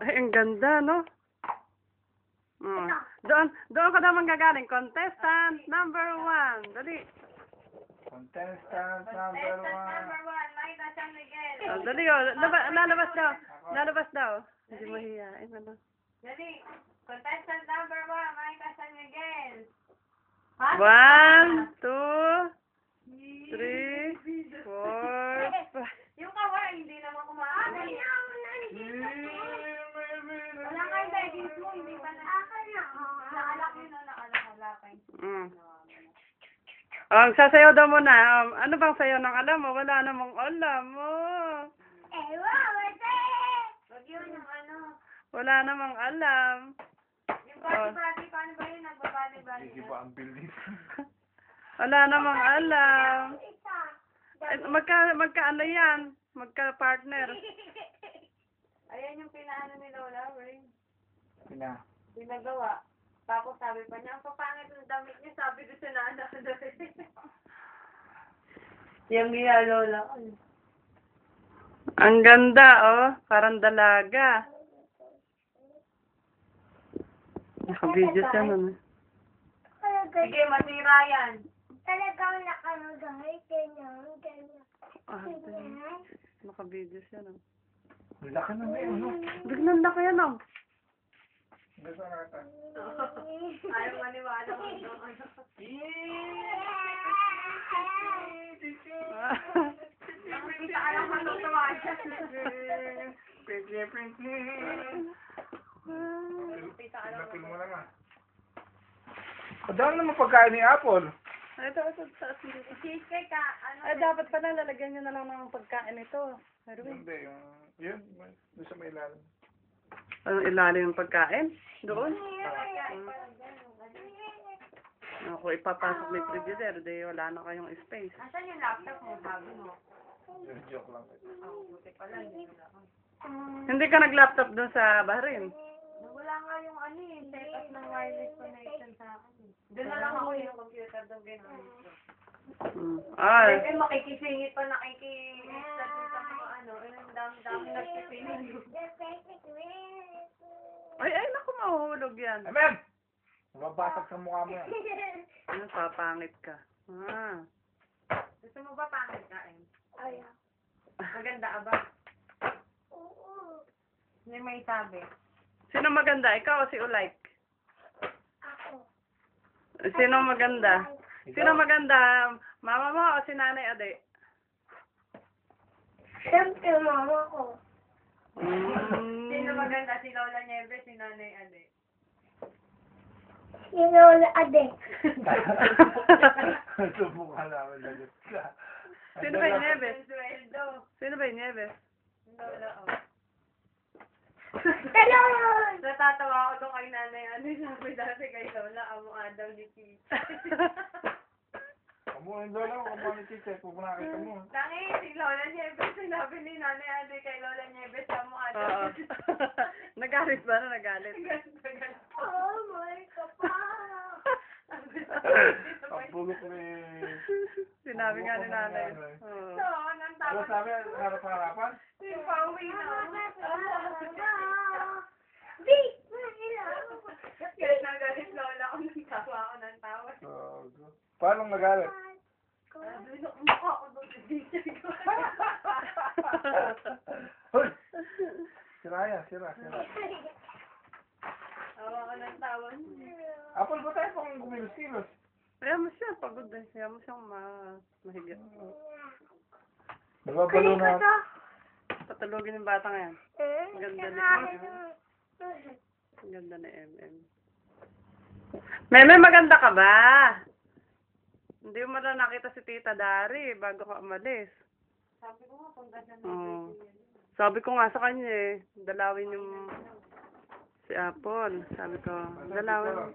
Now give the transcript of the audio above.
Ay, ang ganda, no? Mm. Doon ka daw manggagaling. Contestant number 1. Dali. Contestant number 1. Makita San Miguel. Oh, dali, oh. Lalabas daw. Lalabas daw. Hindi mahihain, ano. Dali. Contestant number 1, Makita San Miguel. 1, 2, 3, 4, 5. Yung kaway, hindi naman kumain. Wala kayo dahil mo, hindi pa na. Nakalak yun na nakalakay. Oh, sasayaw daw muna. Ano bang sayaw ng alam mo? Wala namang alam mo. Wag yun yung ano. Wala namang alam. Yung bati-bati, paano ba yun? Nagbabati-bati. Hindi ba ang building? Wala namang alam. Magka ano yan? Magka-partner. Ayan yung pinaano ni Lola, Ray. Pinagawa. Tapos sabi pa niya, ang papangit ng damit niya, sabi ko sa nana. Yung niya, Lola. Ang ganda, oh. Parang dalaga. Naka-video siya nun. Sige, masira yan. Talagang nakalagay, ganyan. Ah, naka-video siya nun. Laki na may ano. Biglang laki yan, oh. Gusto natin. Ayaw maniwala ko ito. Nakikita ka lang matutuwa siya. Pinapil mo lang ah. Padaan naman pagkain ni Apple. Ito, taas dito. Cheesecake ka, ano? Ay, dapat pala lalagyan nyo na lang ng pagkain ito. Erwin. Hindi, yun, doon sa may ilalim. Anong ilalim ng pagkain? Doon? Ako, ipapasok ni producer. Di wala na kayong space. Asan yung laptop mo? Sabi mo. Joke lang. Buti pala, hindi ko lang. Hindi ka nag-laptop doon sa Bahrain? Wala nga yung ano eh, setup ng wireless connection sa akin. Doon na lang ako yung computer doon ginamit ko. Ay. Kasi makikisingit pa nakiki-extra doon sa mga ano, ang dami-dami nagpipinili. Ay, naku, mahuhulog yan. Amen! Mababasag sa mukha mo yan. Ano, papangit ka. Gusto mo ba pangit ka eh? Ayaw. Maganda ka ba? Hindi may sabi. Sino maganda? Ikaw o si Ulayk? Ako. Sino maganda? Sino maganda? Mama mo o si Nanay Ade? Siyempre, mama ko. Sino maganda? Si Lola Nieves, si Nanay Ade. Sinola ade. Subukan namin lagot ka. Sino ba yung Nieves? Sweldo. Sino ba yung Nieves? Lola, oh. Talon! Natatawa ako doon kay Nanay Ade. Sabi dati kay Lola, amuha daw ni Tita. Kamuhin doon lang, kamuhin ni Chiche, pupunta kita mo. Tangi, si Lola Nieves, sinabi ni Nanay Ade kay Lola Nieves, amuha daw Oo. ni Tita. Nagalit ba? Nagalit? Oh my kapal! Ang bulok ni... Sinabi nga ni Nanay. Oo. So, nang Ano tawag sabi, harap-harapan? yung pauwi na. Kaya nagalit Lola ko nang tawa ako ng tawa. Paano nagalit? Sabi na umukha ako doon sa teacher ko. Hoy! Sira. Tawa ko ng tawa. Apple ba tayo pang gumilos-kilos? Kaya mo siya, pagod eh. Kaya mo siyang mahigit. Nababalo na. Patulogin yung bata ngayon. Ang ganda ni Ang ganda ni MM. Meme, maganda ka ba? Hindi mo na nakita si Tita Dari bago ka umalis. Sabi ko nga, kung ganda na Oo. Sabi ko nga sa kanya eh, dalawin yung si Apple. Sabi ko, dalawin.